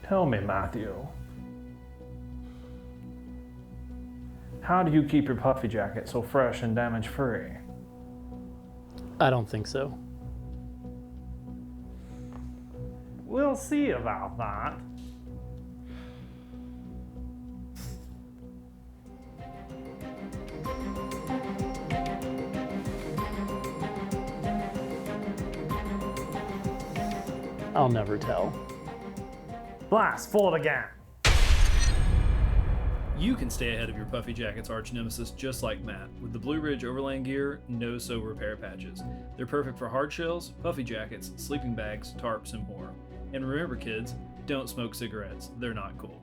Tell me, Matthew, how do you keep your puffy jacket so fresh and damage-free? I don't think so. We'll see about that. I'll never tell. Blast, full it again. You can stay ahead of your puffy jacket's arch nemesis just like Matt with the Blue Ridge overland gear NOSO repair patches. They're perfect for hard shells, puffy jackets, sleeping bags, tarps, and more. And remember kids, don't smoke cigarettes, they're not cool.